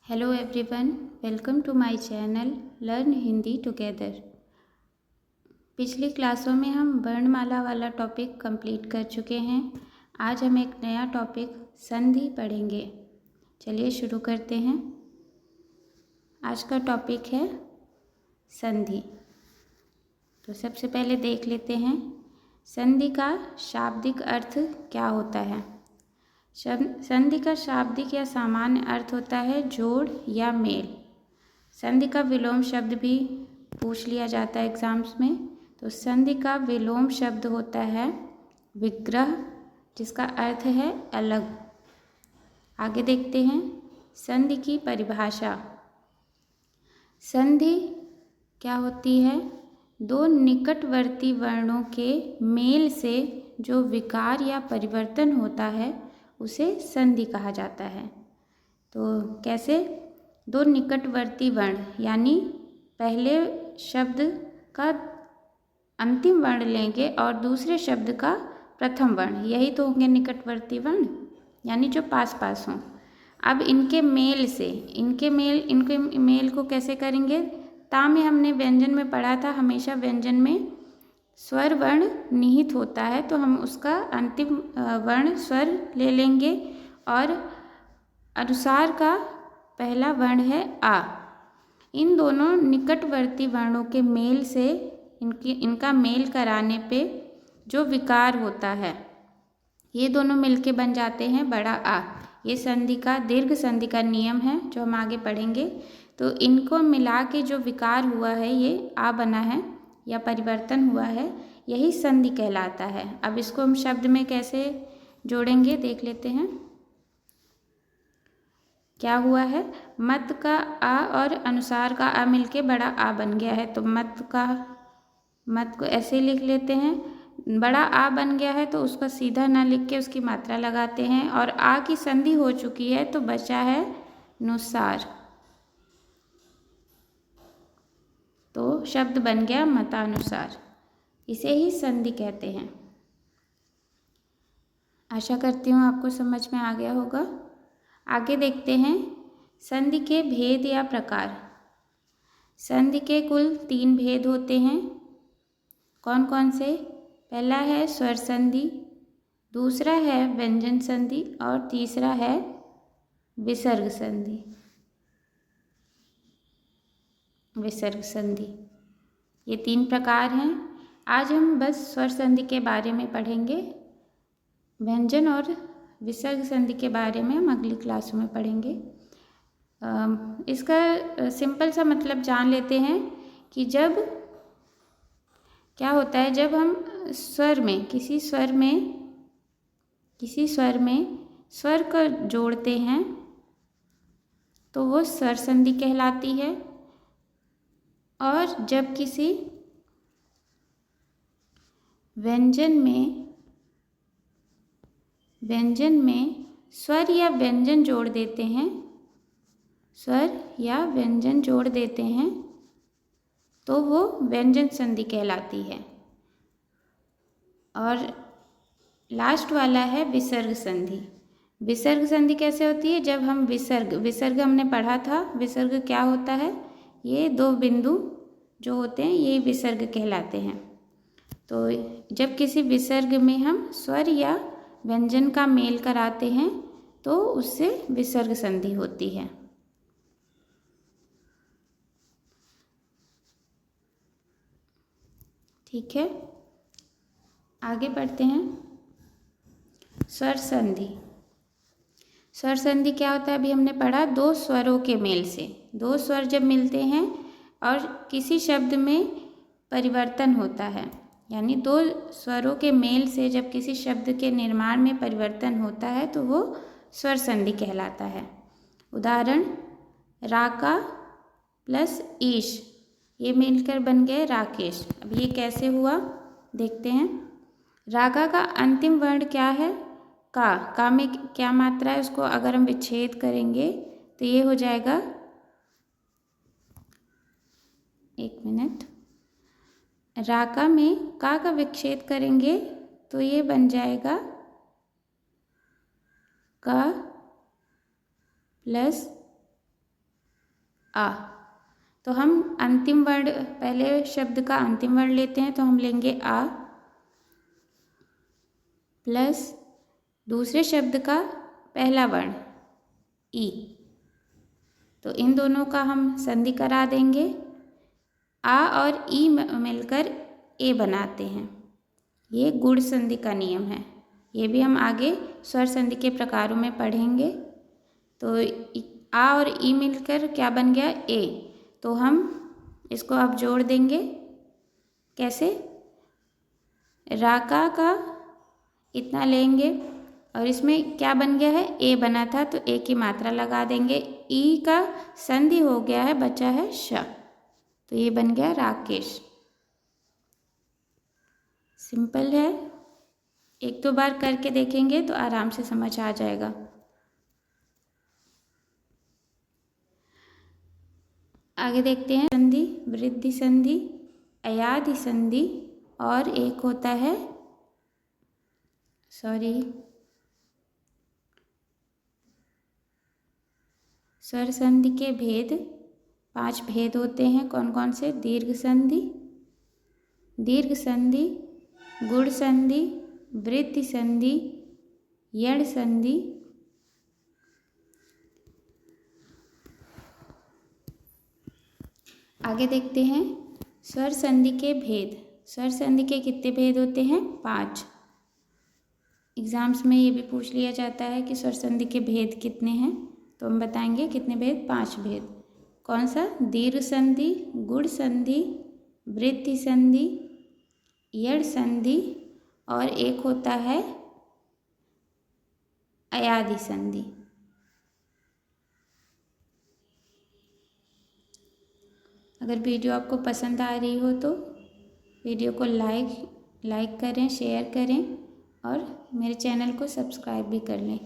Hello everyone, welcome to my channel learn Hindi together. पिछली क्लासों में हम वर्णमाला वाला टॉपिक कंप्लीट कर चुके हैं। आज हम एक नया टॉपिक संधि पढ़ेंगे। चलिए शुरू करते हैं। आज का टॉपिक है संधि। तो सबसे पहले देख लेते हैं संधि का शाब्दिक अर्थ क्या होता है। संधि का शाब्दिक या सामान्य अर्थ होता है जोड़ या मेल। संधि का विलोम शब्द भी पूछ लिया जाता है एग्जाम्स में। तो संधि का विलोम शब्द होता है विग्रह, जिसका अर्थ है अलग। आगे देखते हैं संधि की परिभाषा। संधि क्या होती है? दो निकटवर्ती वर्णों के मेल से जो विकार या परिवर्तन होता है उसे संधि कहा जाता है। तो कैसे? दो निकटवर्ती वर्ण, यानी पहले शब्द का अंतिम वर्ण लेंगे और दूसरे शब्द का प्रथम वर्ण, यही तो होंगे निकटवर्ती वर्ण, यानी जो पास पास हों। अब इनके मेल को कैसे करेंगे? ता में हमने व्यंजन में पढ़ा था, हमेशा व्यंजन में स्वर वर्ण निहित होता है, तो हम उसका अंतिम वर्ण स्वर ले लेंगे और अनुसार का पहला वर्ण है आ। इन दोनों निकटवर्ती वर्णों के मेल से इनका मेल कराने पे जो विकार होता है, ये दोनों मिलके बन जाते हैं बड़ा आ। ये संधि का दीर्घ संधि का नियम है जो हम आगे पढ़ेंगे। तो इनको मिला के जो विकार हुआ है, ये आ बना है या परिवर्तन हुआ है, यही संधि कहलाता है। अब इसको हम शब्द में कैसे जोड़ेंगे देख लेते हैं। क्या हुआ है? मत का आ और अनुसार का आ मिलके बड़ा आ बन गया है। तो मत को ऐसे लिख लेते हैं। बड़ा आ बन गया है तो उसका सीधा ना लिख के उसकी मात्रा लगाते हैं, और आ की संधि हो चुकी है तो बचा है नुसार। तो शब्द बन गया मतानुसार। इसे ही संधि कहते हैं। आशा करती हूँ आपको समझ में आ गया होगा। आगे देखते हैं संधि के भेद या प्रकार। संधि के कुल 3 भेद होते हैं। कौन कौन से? पहला है स्वर संधि, दूसरा है व्यंजन संधि और तीसरा है विसर्ग संधि। ये 3 प्रकार हैं। आज हम बस स्वर संधि के बारे में पढ़ेंगे। व्यंजन और विसर्ग संधि के बारे में हम अगली क्लासों में पढ़ेंगे। इसका सिंपल सा मतलब जान लेते हैं कि जब क्या होता है, जब हम किसी स्वर में स्वर को जोड़ते हैं तो वो स्वर संधि कहलाती है। और जब किसी व्यंजन में स्वर या व्यंजन जोड़ देते हैं तो वो व्यंजन संधि कहलाती है। और लास्ट वाला है विसर्ग संधि। विसर्ग संधि कैसे होती है? जब हम विसर्ग हमने पढ़ा था। विसर्ग क्या होता है? ये 2 बिंदु जो होते हैं ये विसर्ग कहलाते हैं। तो जब किसी विसर्ग में हम स्वर या व्यंजन का मेल कराते हैं तो उससे विसर्ग संधि होती है। ठीक है, आगे बढ़ते हैं। स्वर संधि। स्वर संधि क्या होता है? अभी हमने पढ़ा 2 स्वरों के मेल से। 2 स्वर जब मिलते हैं और किसी शब्द में परिवर्तन होता है, यानी 2 स्वरों के मेल से जब किसी शब्द के निर्माण में परिवर्तन होता है तो वो स्वर संधि कहलाता है। उदाहरण, राका प्लस ईश, ये मिलकर बन गए राकेश। अब ये कैसे हुआ देखते हैं। रागा का अंतिम वर्ण क्या है? का में क्या मात्रा है? उसको अगर हम विच्छेद करेंगे तो ये हो जाएगा, एक मिनट, राका में का विच्छेद करेंगे तो ये बन जाएगा का प्लस आ। तो हम अंतिम वर्ण, पहले शब्द का अंतिम वर्ण लेते हैं, तो हम लेंगे आ प्लस दूसरे शब्द का पहला वर्ण ई। तो इन दोनों का हम संधि करा देंगे। आ और ई मिलकर ए बनाते हैं। ये गुण संधि का नियम है। ये भी हम आगे स्वर संधि के प्रकारों में पढ़ेंगे। तो आ और ई मिलकर क्या बन गया? ए। तो हम इसको अब जोड़ देंगे। कैसे? राका का इतना लेंगे और इसमें क्या बन गया है? ए बना था, तो ए की मात्रा लगा देंगे। ई का संधि हो गया है, बचा है श, तो ये बन गया राकेश। सिंपल है, एक दो बार करके देखेंगे तो आराम से समझ आ जाएगा। आगे देखते हैं संधि, वृद्धि संधि, अयाधि संधि और एक होता है स्वर संधि के भेद। 5 भेद होते हैं। कौन कौन से? दीर्घ संधि, गुण संधि, वृद्धि संधि, यण संधि, आगे देखते हैं स्वर संधि के भेद। स्वर संधि के कितने भेद होते हैं? 5। एग्जाम्स में ये भी पूछ लिया जाता है कि स्वर संधि के भेद कितने हैं, तो हम बताएंगे कितने भेद? 5 भेद। कौन सा? दीर्घ संधि, गुण संधि, वृद्धि संधि, यण संधि और एक होता है अयाधि संधि। अगर वीडियो आपको पसंद आ रही हो तो वीडियो को लाइक करें, शेयर करें और मेरे चैनल को सब्सक्राइब भी कर लें,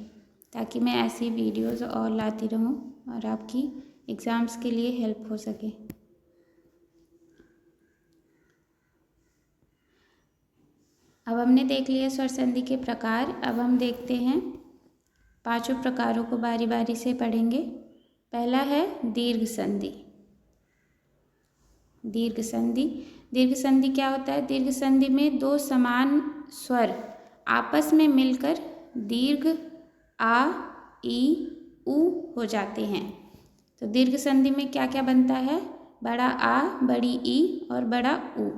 ताकि मैं ऐसी वीडियोस और लाती रहूं और आपकी एग्ज़ाम्स के लिए हेल्प हो सके। अब हमने देख लिया स्वर संधि के प्रकार। अब हम देखते हैं 5 प्रकारों को, बारी बारी से पढ़ेंगे। पहला है दीर्घ संधि। दीर्घ संधि क्या होता है? दीर्घ संधि में 2 समान स्वर आपस में मिलकर दीर्घ आ, ई, उ हो जाते हैं। तो दीर्घ संधि में क्या क्या बनता है? बड़ा आ, बड़ी ई और बड़ा उ।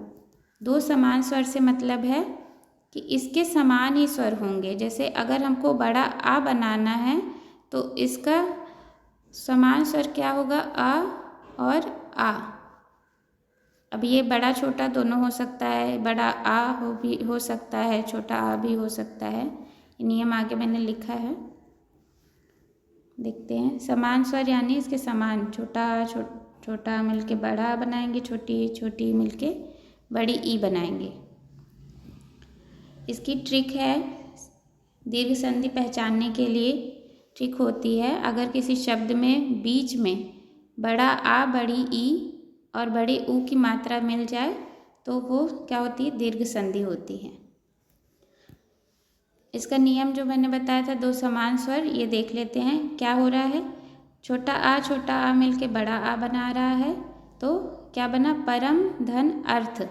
2 समान स्वर से मतलब है कि इसके समान ही स्वर होंगे। जैसे अगर हमको बड़ा आ बनाना है तो इसका समान स्वर क्या होगा? आ और आ। अब ये बड़ा छोटा दोनों हो सकता है, बड़ा आ भी हो सकता है, छोटा आ भी हो सकता है। ये नियम आगे मैंने लिखा है, देखते हैं। समान स्वर यानी इसके समान, छोटा मिलके बड़ा बनाएंगे, छोटी मिलके बड़ी ई बनाएंगे। इसकी ट्रिक है, दीर्घ संधि पहचानने के लिए ट्रिक होती है। अगर किसी शब्द में बीच में बड़ा आ, बड़ी ई और बड़े ऊ की मात्रा मिल जाए तो वो क्या होती है? दीर्घ संधि होती है। इसका नियम जो मैंने बताया था, 2 समान स्वर, ये देख लेते हैं क्या हो रहा है। छोटा आ मिलके बड़ा आ बना रहा है, तो क्या बना? परम धन अर्थ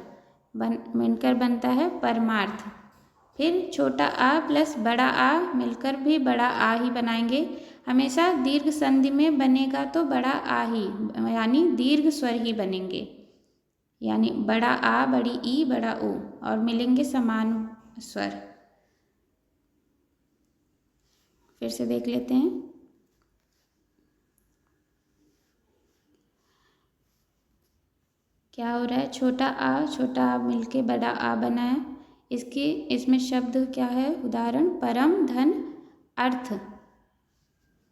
मिलकर बनता है परमार्थ। फिर छोटा आ प्लस बड़ा आ मिलकर भी बड़ा आ ही बनाएंगे। हमेशा दीर्घ संधि में बनेगा तो बड़ा आ ही, यानी दीर्घ स्वर ही बनेंगे, यानी बड़ा आ, बड़ी ई, बड़ा ऊ और मिलेंगे समान स्वर। फिर से देख लेते हैं। क्या हो रहा है? छोटा आ मिलके बड़ा आ बना है। इसमें शब्द क्या है? उदाहरण, परम धन अर्थ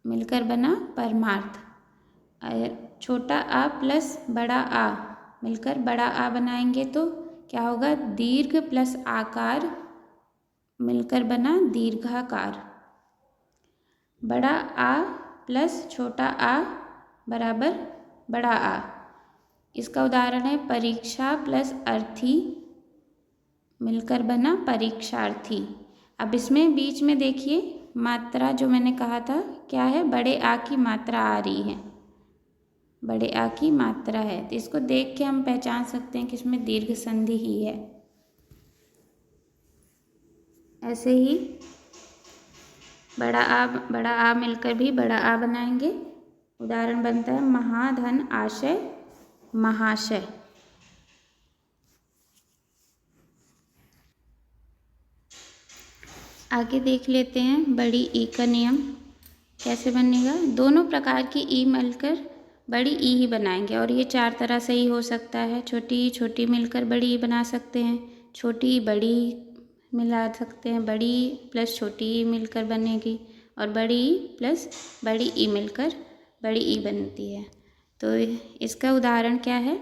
मिलकर बना परमार्थ। छोटा आ प्लस बड़ा आ मिलकर बड़ा आ बनाएंगे तो क्या होगा? दीर्घ प्लस आकार मिलकर बना दीर्घाकार। बड़ा आ प्लस छोटा आ बराबर बड़ा आ। इसका उदाहरण है परीक्षा प्लस अर्थी मिलकर बना परीक्षार्थी। अब इसमें बीच में देखिए मात्रा जो मैंने कहा था क्या है? बड़े आ की मात्रा आ रही है। बड़े आ की मात्रा है। तो इसको देख के हम पहचान सकते हैं कि इसमें दीर्घ संधि ही है। ऐसे ही बड़ा आ मिलकर भी बड़ा आ बनाएंगे। उदाहरण बनता है महाधन आशय महाशय। आगे देख लेते हैं बड़ी ई का नियम कैसे बनेगा। दोनों प्रकार की ई मिलकर बड़ी ई ही बनाएंगे और ये 4 तरह से ही हो सकता है। छोटी मिलकर बड़ी ई बना सकते हैं, छोटी बड़ी मिला सकते हैं, बड़ी प्लस छोटी ई मिलकर बनेगी और बड़ी ई प्लस बड़ी ई मिलकर बड़ी ई बनती है। तो इसका उदाहरण क्या है,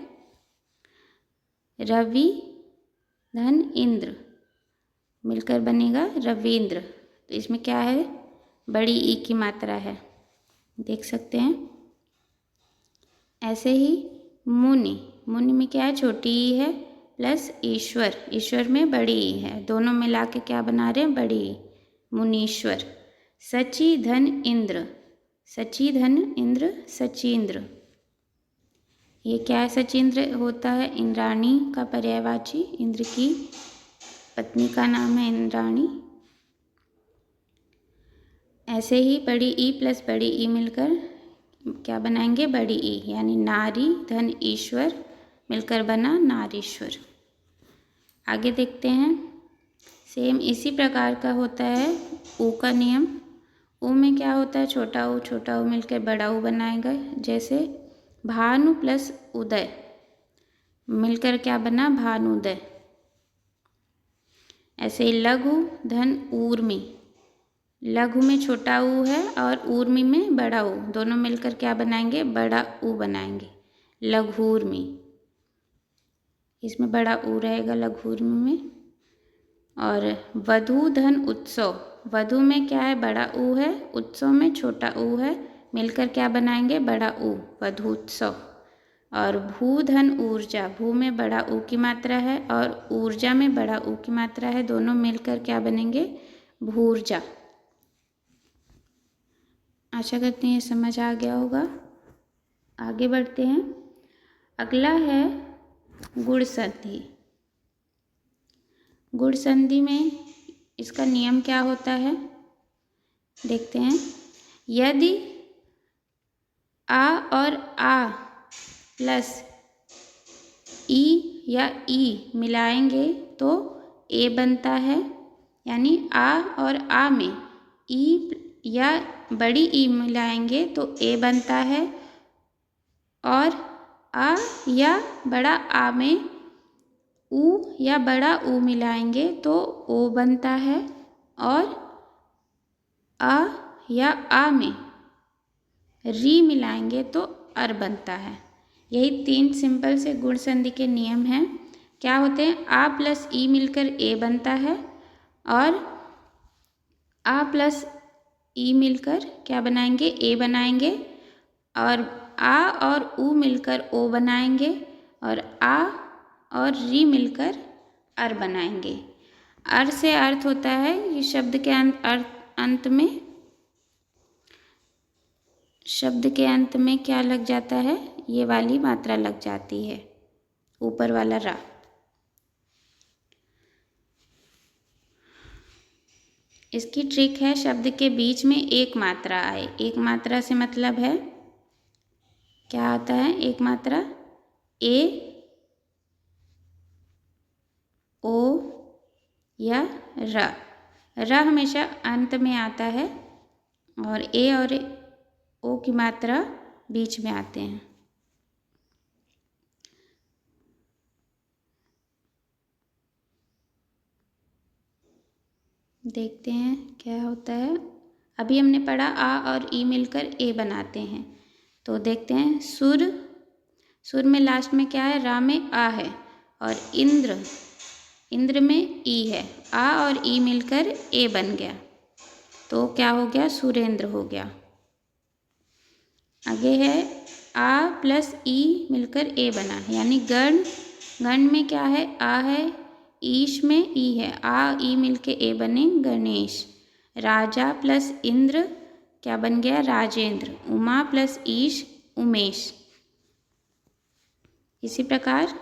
रवि धन इंद्र मिलकर बनेगा रविंद्र। तो इसमें क्या है, बड़ी ई की मात्रा है, देख सकते हैं। ऐसे ही मुनि, मुनि में क्या है, छोटी ई है प्लस ईश्वर, ईश्वर में बड़ी ई है, दोनों मिला के क्या बना रहे हैं, बड़ी ई, मुनीश्वर। सची धन इंद्र, सची धन इंद्र सचींद्र। ये क्या है, सचींद्र होता है इंद्राणी का पर्यायवाची, इंद्र की पत्नी का नाम है इंद्राणी। ऐसे ही बड़ी ई प्लस बड़ी ई मिलकर क्या बनाएंगे, बड़ी ई, यानी नारी धन ईश्वर मिलकर बना नारीश्वर। आगे देखते हैं, सेम इसी प्रकार का होता है ऊ का नियम। ऊ में क्या होता है, छोटा ऊ मिलकर बड़ा ऊ बनाएगा। जैसे भानु प्लस उदय मिलकर क्या बना, भानुदय। ऐसे ही लघु धन ऊर्मी, लघु में छोटा ऊ है और ऊर्मी में बड़ा ऊ, दोनों मिलकर क्या बनाएंगे, बड़ा ऊ बनाएंगे, लघूर्मी। इसमें बड़ा ऊ रहेगा लघूर्मी में। और वधू धन उत्सव, वधू में क्या है, बड़ा ऊ है, उत्सव में छोटा ऊ है, मिलकर क्या बनाएंगे, बड़ा ऊ, वधूत्सव। और भू धन ऊर्जा, भू में बड़ा ऊ की मात्रा है और ऊर्जा में बड़ा ऊ की मात्रा है, दोनों मिलकर क्या बनेंगे, भूर्जा। आशा करते हैं ये समझ आ गया होगा। आगे बढ़ते हैं, अगला है गुण संधि। गुण संधि में इसका नियम क्या होता है, देखते हैं। यदि आ और आ प्लस ई या ई मिलाएंगे तो ए बनता है, यानी आ और आ में ई या बड़ी ई मिलाएंगे तो ए बनता है, और आ या बड़ा आ में ऊ या बड़ा ऊ मिलाएंगे तो ओ बनता है, और आ या आ में री मिलाएंगे तो अर बनता है। यही 3 सिंपल से गुण संधि के नियम हैं। क्या होते हैं, आ प्लस ई मिलकर ए बनता है, और आ प्लस ई मिलकर क्या बनाएंगे, ए बनाएंगे, और आ और ऊ मिलकर ओ बनाएंगे, और आ और री मिलकर अर बनाएंगे। अर से अर्थ होता है, ये शब्द के अंत में क्या लग जाता है, ये वाली मात्रा लग जाती है, ऊपर वाला रा। इसकी ट्रिक है, शब्द के बीच में एक मात्रा आए। एक मात्रा से मतलब है क्या आता है, एक मात्रा ए, ओ या र। र हमेशा अंत में आता है और ए और ओ की मात्रा बीच में आते हैं। देखते हैं क्या होता है। अभी हमने पढ़ा आ और ई मिलकर ए बनाते हैं, तो देखते हैं सुर में लास्ट में क्या है, रा में आ है, और इंद्र में ई है, आ और ई मिलकर ए बन गया, तो क्या हो गया, सुरेंद्र हो गया। आगे है आ प्लस ई मिलकर ए बना, यानी गण में क्या है, आ है, ईश में ई है, आ ई मिलके ए बने गणेश। राजा प्लस इंद्र क्या बन गया, राजेंद्र। उमा प्लस ईश उमेश। इसी प्रकार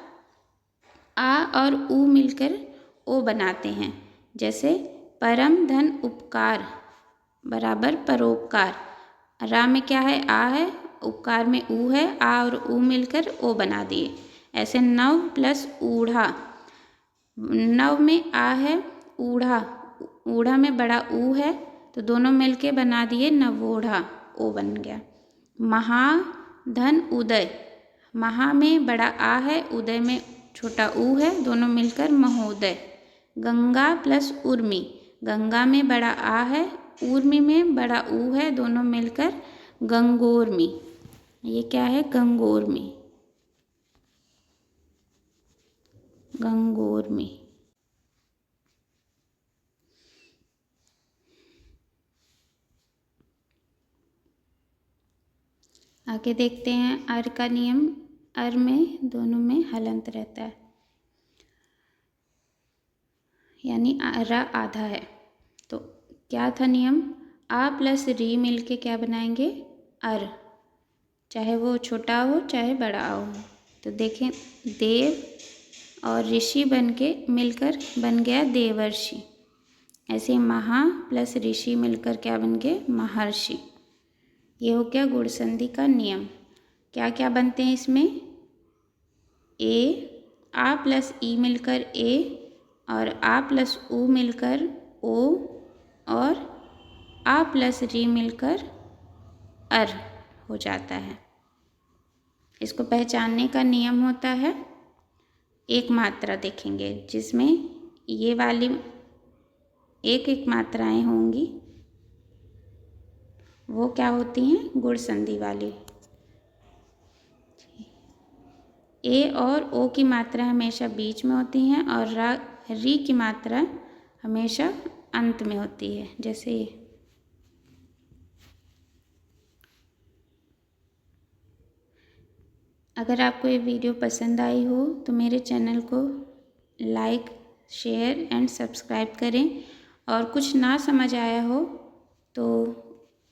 आ और उ मिलकर ओ बनाते हैं। जैसे परम धन उपकार बराबर परोपकार। रा में क्या है? आ है, उपकार में ऊ है, आ और ऊ मिलकर ओ बना दिए। ऐसे नव प्लस ऊढ़ा, नव में आ है, ऊढ़ा, ऊढ़ा में बड़ा ऊ है, तो दोनों मिलके बना दिए नवोढ़ा, ओ बन गया। महा धन उदय, महा में बड़ा आ है, उदय में छोटा ऊ है, दोनों मिलकर महोदय। गंगा प्लस उर्मी, गंगा में बड़ा आ है, उर्मी में बड़ा ऊ है, दोनों मिलकर गंगोर्मी। ये क्या है? गंगोर्मी, गंगोर्मी। आगे देखते हैं अर का नियम। अर में दोनों में हलंत रहता है, यानी रा आधा है। तो क्या था नियम? आ प्लस री मिलके क्या बनाएंगे? अर, चाहे वो छोटा हो चाहे बड़ा हो। तो देखें, देव और ऋषि बन के मिलकर बन गया देवर्षि। ऐसे महा प्लस ऋषि मिलकर क्या बन गए? महर्षि। ये हो गया गुण संधि का नियम। क्या क्या बनते हैं इसमें? ए, आ प्लस ई मिलकर ए, और आ प्लस ऊ मिलकर ओ, और आ प्लस री मिलकर अर हो जाता है। इसको पहचानने का नियम होता है, एक मात्रा देखेंगे जिसमें ये वाली एक एक मात्राएं होंगी, वो क्या होती हैं? गुण संधि वाली। ए और ओ की मात्रा हमेशा बीच में होती हैं, और री की मात्रा हमेशा अंत में होती है, जैसे ये। अगर आपको ये वीडियो पसंद आई हो तो मेरे चैनल को लाइक, शेयर एंड सब्सक्राइब करें, और कुछ ना समझ आया हो तो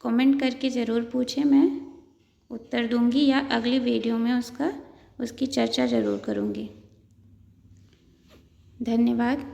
कमेंट करके ज़रूर पूछें, मैं उत्तर दूंगी, या अगली वीडियो में उसकी चर्चा ज़रूर करूंगी। धन्यवाद।